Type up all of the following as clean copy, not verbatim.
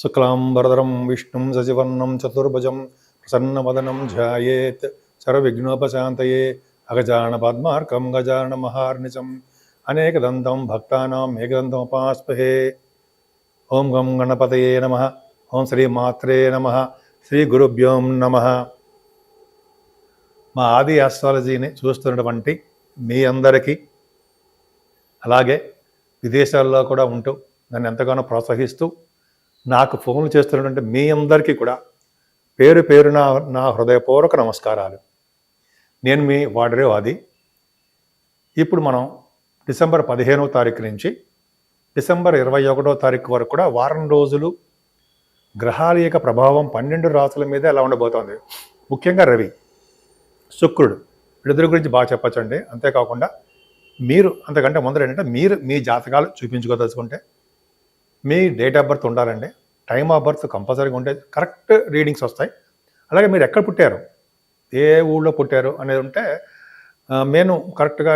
శుక్లాంబరధరం విష్ణుం శశివర్ణం చతుర్భుజం ప్రసన్నవదనం ధ్యాయేత్ సర్వవిఘ్నోపశాంతయే అగజానన పద్మార్కం గజానన మహార్నిశం అనేకదంతం భక్తానాం ఏకదంతముపాస్మహే. ఓం గం గణపతయే నమః. ఓం శ్రీ మాత్రే నమః. శ్రీ గురుభ్యోం నమః. మా ఆది ఆస్ట్రాలజీని చూస్తున్నటువంటి మీ అందరికీ, అలాగే విదేశాల్లో కూడా ఉంటూ నన్ను ఎంతగానో ప్రోత్సహిస్తూ నాకు ఫోన్లు చేస్తున్నటువంటి మీ అందరికీ కూడా పేరు పేరున నా హృదయపూర్వక నమస్కారాలు. నేను మీ వాడరే ఆది. ఇప్పుడు మనం డిసెంబర్ 15వ తారీఖు నుంచి డిసెంబర్ 21వ తారీఖు వరకు కూడా వారం రోజులు గ్రహాల యొక్క ప్రభావం 12 రాసుల మీద ఎలా ఉండబోతోంది. ముఖ్యంగా రవి, శుక్రుడు వీళ్ళిద్దరి గురించి బాగా చెప్పచ్చండి. అంతేకాకుండా మీరు అంతకంటే ముందర ఏంటంటే మీరు మీ జాతకాలు చూపించుకోదలుచుకుంటే మీ డేట్ ఆఫ్ బర్త్ ఉండాలండి. టైమ్ ఆఫ్ బర్త్ కంపల్సరీగా ఉంటే కరెక్ట్ రీడింగ్స్ వస్తాయి. అలాగే మీరు ఎక్కడ పుట్టారు, ఏ ఊళ్ళో పుట్టారు అనేది ఉంటే నేను కరెక్ట్గా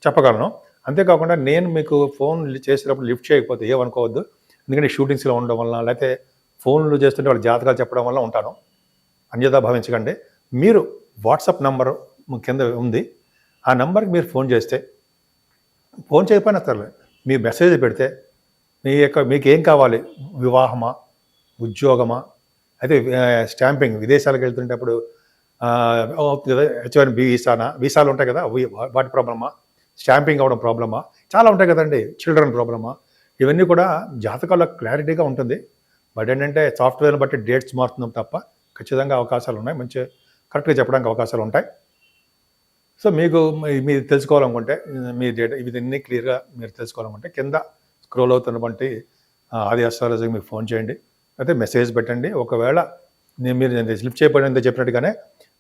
చెప్పగలను. అంతేకాకుండా నేను మీకు ఫోన్ చేసేటప్పుడు లిఫ్ట్ చేయకపోతే ఏమనుకోవద్దు. ఎందుకంటే షూటింగ్స్లో ఉండడం వల్ల, లేకపోతే ఫోన్లు చేస్తుంటే వాళ్ళ జాతకాలు చెప్పడం వల్ల ఉంటాను. అన్యథా భావించకండి. మీరు వాట్సాప్ నంబరు కింద ఉంది, ఆ నెంబర్కి మీరు ఫోన్ చేస్తే, ఫోన్ చేయకపోయినా సరే మీ మెసేజ్ పెడితే మీకు ఏం కావాలి, వివాహమా, ఉద్యోగమా, అయితే స్టాంపింగ్ విదేశాలకు వెళ్తుంటప్పుడు H1B వీసాలు ఉంటాయి కదా, వాటి ప్రాబ్లమా, స్టాంపింగ్ అవ్వడం ప్రాబ్లమా, చాలా ఉంటాయి కదండి, చిల్డ్రన్ ప్రాబ్లమా, ఇవన్నీ కూడా జాతకాల్లో క్లారిటీగా ఉంటుంది. బట్ ఏంటంటే సాఫ్ట్వేర్ని బట్టి డేట్స్ మారుతున్నాం తప్ప ఖచ్చితంగా అవకాశాలు ఉన్నాయి, మంచి కరెక్ట్గా చెప్పడానికి అవకాశాలు ఉంటాయి. సో మీకు మీరు తెలుసుకోవాలనుకుంటే మీ డేటా ఇవన్నీ క్లియర్గా మీరు తెలుసుకోవాలనుకుంటే కింద స్క్రోల్ అవుతున్నటువంటి ఆది ఆస్ట్రాలజీకి మీకు ఫోన్ చేయండి, అయితే మెసేజ్ పెట్టండి. ఒకవేళ మీరు లిఫ్ట్ చేయబడిందో చెప్పినట్టుగానే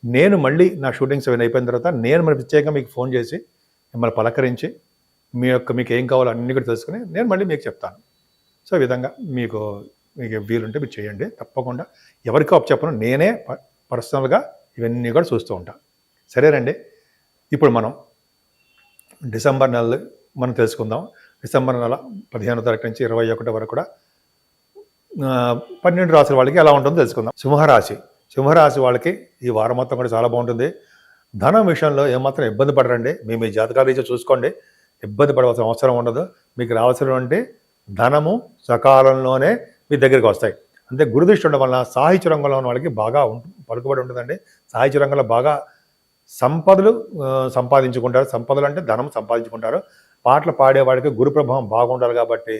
నేను మళ్ళీ నా షూటింగ్స్ అవన్నీ అయిపోయిన తర్వాత నేను మరి ప్రత్యేకంగా మీకు ఫోన్ చేసి మిమ్మల్ని పలకరించి మీకు ఏం కావాలో అన్నీ కూడా తెలుసుకుని నేను మళ్ళీ మీకు చెప్తాను. సో ఈ విధంగా మీకు వీలుంటే మీరు చేయండి. తప్పకుండా ఎవరికో చెప్పను, నేనే పర్సనల్గా ఇవన్నీ కూడా చూస్తూ ఉంటాను. సరేనండి. ఇప్పుడు మనం డిసెంబర్ నెల మనం తెలుసుకుందాం. డిసెంబర్ నెల 15వ తారీఖు నుంచి 21 వరకు కూడా 12 రాశుల వాళ్ళకి ఎలా ఉంటుందో తెలుసుకుందాం. సింహరాశి వాళ్ళకి ఈ వారం మొత్తం కూడా చాలా బాగుంటుంది. ధనం విషయంలో ఏమాత్రం ఇబ్బంది పడరండి. మీ జాతకాల రీత్యా చూసుకోండి, ఇబ్బంది పడవలసిన అవసరం ఉండదు. మీకు రావాల్సినటువంటి ధనము సకాలంలోనే మీ దగ్గరికి వస్తాయి. అంటే గురుదృష్టి ఉండడం వల్ల సాహిత్య రంగంలో ఉన్న వాళ్ళకి బాగా పలుకుబడి ఉంటుందండి. సాహిత్య రంగంలో బాగా సంపదలు సంపాదించుకుంటారు. సంపదలు అంటే ధనం సంపాదించుకుంటారు. పాటలు పాడేవాడికి గురు ప్రభావం బాగుండాలి కాబట్టి,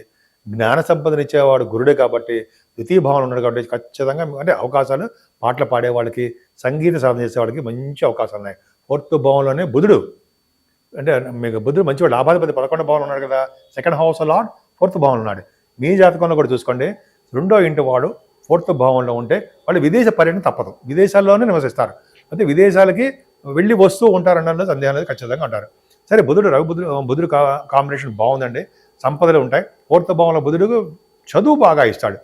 జ్ఞాన సంపదనిచ్చేవాడు గురుడే కాబట్టి, ద్వితీయ భావన ఉన్నాడు కాబట్టి ఖచ్చితంగా అంటే అవకాశాలు పాటలు పాడేవాడికి, సంగీత సాధన చేసేవాడికి మంచి అవకాశాలు ఉన్నాయి. 4th భావంలోనే బుధుడు, అంటే మీకు బుధుడు మంచివాడు, లాభాధిపతి 11వ భావన ఉన్నాడు కదా, 2nd హౌస్ లార్డ్ 4th భావన ఉన్నాడు. మీ జాతకంలో కూడా చూసుకోండి, 2వ ఇంటి వాడు 4th భావంలో ఉంటే వాళ్ళు విదేశ పర్యటన తప్పదు, విదేశాల్లోనే నివసిస్తారు. అయితే విదేశాలకి వెళ్ళి వస్తూ ఉంటారన్న సందేహం అనేది ఖచ్చితంగా అంటారు. సరే, బుధుడు కాంబినేషన్ బాగుందండి, సంపదలు ఉంటాయి. 4th భావంలో బుధుడు చదువు బాగా ఇస్తాడు.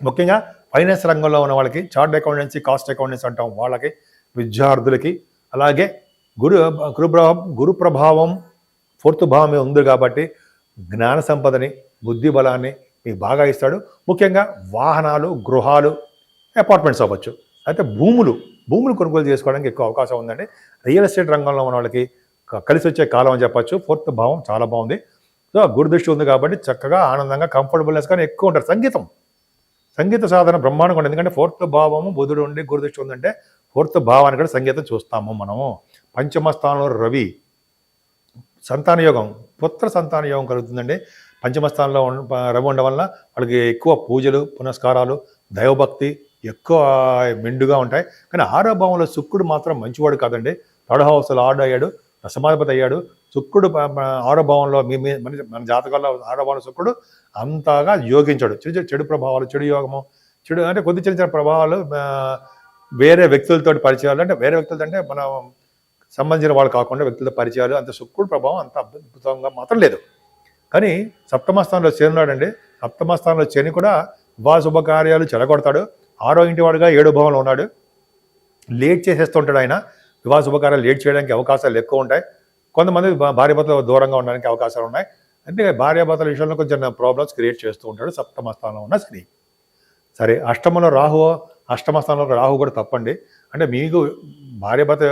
ముఖ్యంగా ఫైనాన్స్ రంగంలో ఉన్న వాళ్ళకి, చార్ట్ అకౌంటెన్సీ, కాస్ట్ అకౌంటెన్సీ అంటాం వాళ్ళకి, విద్యార్థులకి, అలాగే గురు ప్రభావం 4th భావం మీద ఉంది కాబట్టి జ్ఞాన సంపదని, బుద్ధి బలాన్ని మీకు బాగా ఇస్తాడు. ముఖ్యంగా వాహనాలు, గృహాలు, అపార్ట్మెంట్స్ అవ్వచ్చు, అయితే భూములు కొనుగోలు చేసుకోవడానికి ఎక్కువ అవకాశం ఉందండి. రియల్ ఎస్టేట్ రంగంలో ఉన్న వాళ్ళకి కలిసి వచ్చే కాలం అని చెప్పచ్చు. 4th భావం చాలా బాగుంది. సో గురుదృష్టి ఉంది కాబట్టి చక్కగా ఆనందంగా కంఫర్టబుల్నెస్ కానీ ఎక్కువ ఉంటారు. సంగీత సాధన బ్రహ్మాండంగా ఉంటుంది. ఎందుకంటే 4th భావము బుధుడు ఉండి గురుదృష్టి ఉందంటే 4th భావాన్ని కూడా సంగీతం చూస్తాము మనము. పంచమ స్థానంలో రవి, సంతాన యోగం, పుత్ర సంతాన యోగం కలుగుతుందండి. పంచమ స్థానంలో రవి ఉండడం వల్ల వాళ్ళకి ఎక్కువ పూజలు, పునస్కారాలు, దైవభక్తి ఎక్కువ మెండుగా ఉంటాయి. కానీ 6వ భావంలో శుక్రుడు మాత్రం మంచివాడు కాదండి. 3rd హౌస్ లార్డ్ అయ్యాడు, దశమాధిపతి అయ్యాడు. శుక్రుడు 6వ భావంలో మన జాతకాల్లో 6వ భావంలో శుక్రుడు అంతగా యోగించాడు. చెడు ప్రభావాలు, చెడు యోగము, చెడు అంటే కొద్ది చిన్న ప్రభావాలు, వేరే వ్యక్తులతో పరిచయాలు, అంటే వేరే వ్యక్తులతో అంటే మనం సంబంధించిన వాళ్ళు కాకుండా వ్యక్తులతో పరిచయాలు, అంత శుక్రుడు ప్రభావం అంత అద్భుతంగా మాత్రం లేదు. కానీ 7వ స్థానంలో శని ఉన్నాడండి. 7వ స్థానంలో శని కూడా వివాహ శుభకార్యాలు చెడగొడతాడు. 6వ ఇంటి వాడుగా 7వ భావంలో ఉన్నాడు. లేట్ చేసేస్తుంటాడు ఆయన. వివాహ శుభకార్యాలు లేట్ చేయడానికి అవకాశాలు ఎక్కువ ఉంటాయి. కొంతమంది భార్య భర్తలు దూరంగా ఉండడానికి అవకాశాలు ఉన్నాయి. అంటే భార్యాభర్తల విషయంలో కొంచెం ప్రాబ్లమ్స్ క్రియేట్ చేస్తూ ఉంటాడు సప్తమ స్థానంలో ఉన్న శని. సరే అష్టమ స్థానంలో రాహు కూడా తప్పండి. అంటే మీకు భార్యాభర్త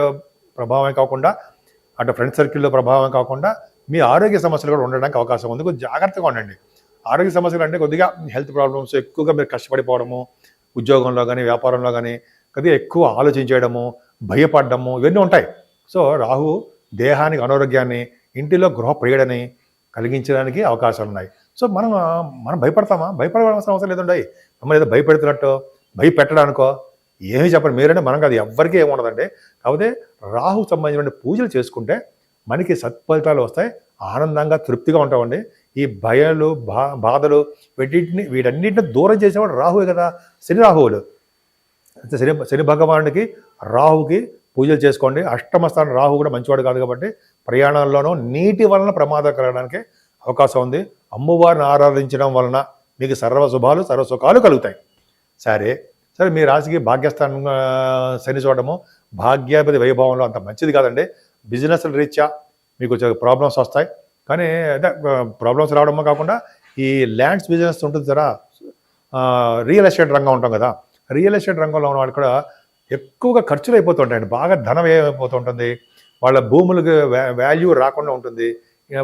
ప్రభావమే కాకుండా అటు ఫ్రెండ్ సర్కిల్లో ప్రభావం కాకుండా మీ ఆరోగ్య సమస్యలు కూడా ఉండడానికి అవకాశం ఉంది. కొద్దిగా జాగ్రత్తగా ఉండండి. ఆరోగ్య సమస్యలు అంటే కొద్దిగా హెల్త్ ప్రాబ్లమ్స్, ఎక్కువగా మీరు కష్టపడిపోవడము, ఉద్యోగంలో కానీ వ్యాపారంలో కానీ కొద్దిగా ఎక్కువ ఆలోచించేయడము, భయపడము, ఇవన్నీ ఉంటాయి. సో రాహు దేహానికి అనారోగ్యాన్ని, ఇంటిలో గృహ ప్రియుడని కలిగించడానికి అవకాశాలు ఉన్నాయి. సో మనం భయపడతామా? భయపడవలసిన అవసరం లేదండి. మమ్మల్ని ఏదో భయపెడుతున్నట్టు, భయపెట్టడానికో ఏమీ చెప్పండి. మీరంటే మనం కాదు, ఎవ్వరికీ ఏముండదండి. కాకపోతే రాహు సంబంధించిన పూజలు చేసుకుంటే మనకి సత్ఫలితాలు వస్తాయి, ఆనందంగా తృప్తిగా ఉంటామండి. ఈ భయాలు, బాధలు వీటన్నిటిని దూరం చేసేవాడు రాహువే కదా, శని రాహువులు. శని భగవానుడికి రాహుకి పూజలు చేసుకోండి. అష్టమ స్థానం రాహు కూడా మంచివాడు కాదు కాబట్టి ప్రయాణాల్లోనూ నీటి వలన ప్రమాదం కలగడానికి అవకాశం ఉంది. అమ్మవారిని ఆరాధించడం వలన మీకు సర్వ శుభాలు, సర్వ సుఖాలు కలుగుతాయి. సరే మీ రాశికి భాగ్యస్థానం శని చూడడము, భాగ్యాధిపతి వైభవంలో అంత మంచిది కాదండి. బిజినెస్ రీత్యా మీకు ప్రాబ్లమ్స్ వస్తాయి. కానీ అదే ప్రాబ్లమ్స్ రావడమో కాకుండా ఈ ల్యాండ్స్ బిజినెస్ ఉంటుంది కదా, రియల్ ఎస్టేట్ రంగం ఉంటాం కదా, రియల్ ఎస్టేట్ రంగంలో ఉన్న వాళ్ళు కూడా ఎక్కువగా ఖర్చులు అయిపోతుంటాయండి. బాగా ధనం ఏమైపోతుంటుంది, వాళ్ళ భూములకి వాల్యూ రాకుండా ఉంటుంది.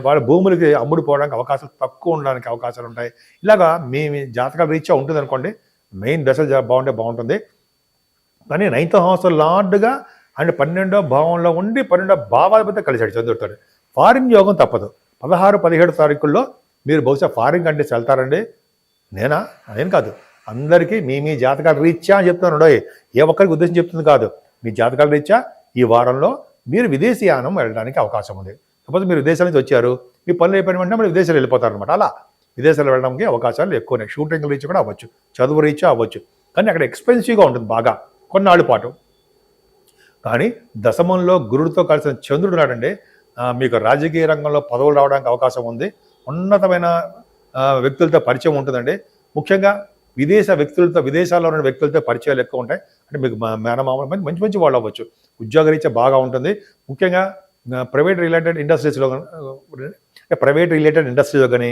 వాళ్ళ భూములకి అమ్ముడుపోవడానికి అవకాశాలు తక్కువ ఉండడానికి అవకాశాలు ఉంటాయి. ఇలాగా మీ జాతకాల రీత్యా ఉంటుంది అనుకోండి. మెయిన్ దశలు బాగుంటుంది. కానీ 9th హౌస్ లార్డ్గా అండ్ 12వ భావంలో ఉండి 12వ భావాధిపతి కలిసాడు చంద్రుడితో. ఫారిన్ యోగం తప్పదు. 16, 17 తారీఖుల్లో మీరు బహుశా ఫారిన్ కంట్రీస్ వెళ్తారండి. నేను కాదు, అందరికీ మీ జాతకాల రీత్యా అని చెప్తున్నాను. ఏ ఒక్కరికి ఉద్దేశం చెప్తుంది కాదు. మీ జాతకాల రీత్యా ఈ వారంలో మీరు విదేశీయానం వెళ్ళడానికి అవకాశం ఉంది. సపోజ్ మీరు విదేశాల నుంచి వచ్చారు, మీ పనులు అయిపోయిన వెంటనే మీరు విదేశాలు వెళ్ళిపోతారనమాట. అలా విదేశాలు వెళ్ళడానికి అవకాశాలు ఎక్కువనే. షూటింగ్ రీచ్ కూడా అవ్వచ్చు, చదువు రీత్యా అవ్వచ్చు. కానీ అక్కడ ఎక్స్పెన్సివ్గా ఉంటుంది బాగా కొన్నాళ్ళ పాటు. కానీ దశమంలో గురుడితో కలిసిన చంద్రుడు నాడండి, మీకు రాజకీయ రంగంలో పదవులు రావడానికి అవకాశం ఉంది. ఉన్నతమైన వ్యక్తులతో పరిచయం ఉంటుందండి. ముఖ్యంగా విదేశాల్లో ఉన్న వ్యక్తులతో పరిచయాలు ఎక్కువ ఉంటాయి. అంటే మీకు మేనమామ మంచి వాళ్ళు అవ్వచ్చు. ఉద్యోగరీత్యా బాగా ఉంటుంది. ముఖ్యంగా ప్రైవేట్ రిలేటెడ్ ఇండస్ట్రీలో కానీ,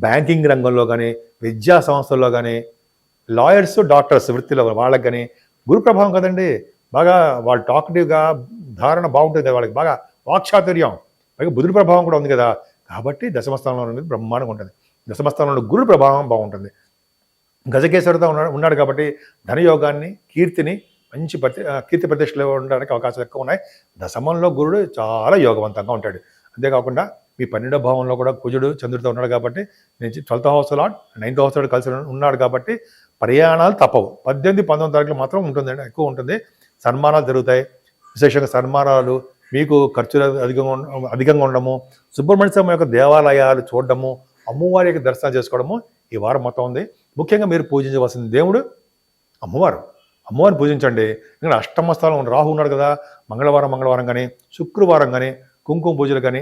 బ్యాంకింగ్ రంగంలో కానీ, విద్యా సంస్థల్లో కానీ, లాయర్స్, డాక్టర్స్ వృత్తిలో వాళ్ళకి కానీ గురు ప్రభావం కదండి. బాగా వాళ్ళు టాక్టివ్గా, ధారణ బాగుంటుంది కదా, వాళ్ళకి బాగా వాక్చాతుర్యం, పైగా బుధుడి ప్రభావం కూడా ఉంది కదా. కాబట్టి దశమస్థానంలో అనేది బ్రహ్మాండంగా ఉంటుంది. దశమస్థానంలో గురు ప్రభావం బాగుంటుంది. గజకేశ్వరితో ఉన్నాడు కాబట్టి ధనయోగాన్ని, కీర్తిని, మంచి కీర్తి ప్రతిష్టలు ఉండడానికి అవకాశాలు ఎక్కువ ఉన్నాయి. దశమంలో గురుడు చాలా యోగవంతంగా ఉంటాడు. అంతేకాకుండా మీ 12వ భావంలో కూడా కుజుడు చంద్రుడితో ఉన్నాడు కాబట్టి 12th house lord 9th house lord కలిసి ఉన్నాడు కాబట్టి ప్రయాణాలు తప్పవు. 18, 19 తారీఖులు మాత్రం ఉంటుందండి, ఎక్కువ ఉంటుంది. సన్మానాలు జరుగుతాయి. విశేషంగా సన్మానాలు, మీకు ఖర్చులు అధికంగా ఉండడము, సుబ్రహ్మణ్య స్వామి యొక్క దేవాలయాలు చూడడము, అమ్మవారి యొక్క దర్శనం చేసుకోవడము ఈ వారం మొత్తం ఉంది. ముఖ్యంగా మీరు పూజించవలసిన దేవుడు అమ్మవారిని పూజించండి. ఎందుకంటే అష్టమ స్థానంలో రాహు ఉన్నాడు కదా. మంగళవారం కానీ, శుక్రవారం కానీ కుంకుమ పూజలు కానీ,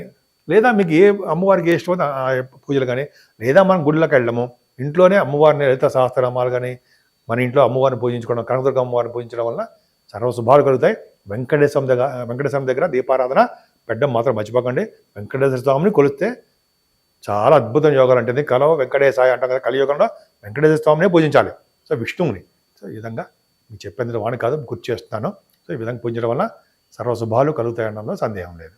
లేదా మీకు ఏ అమ్మవారికి ఏ ఇష్టమో ఆ పూజలు కానీ, లేదా మనం గుడిలోకి వెళ్ళడము, ఇంట్లోనే అమ్మవారిని లలిత సహస్రనామాలు కానీ మన ఇంట్లో అమ్మవారిని పూజించుకోవడం, కనకదుర్గ అమ్మవారిని పూజించడం వల్ల సర్వశుభాలు కలుగుతాయి. వెంకటేశ్వర దగ్గర దీపారాధన పెట్టడం మాత్రం మర్చిపోకండి. వెంకటేశ్వర స్వామిని కొలిస్తే చాలా అద్భుతం యోగాలు అంటే కలవ వెంకటేశాయ అంటాం కదా. కలియుగంలో వెంకటేశ్వర స్వామినే పూజించాలి. సో విష్ణువుని. సో ఈ విధంగా మీకు చెప్పేందుకు వాణి కాదు, గుర్తు చేస్తున్నాను. సో ఈ విధంగా పూజించడం వల్ల సర్వశుభాలు కలుగుతాయనడంలో సందేహం లేదు.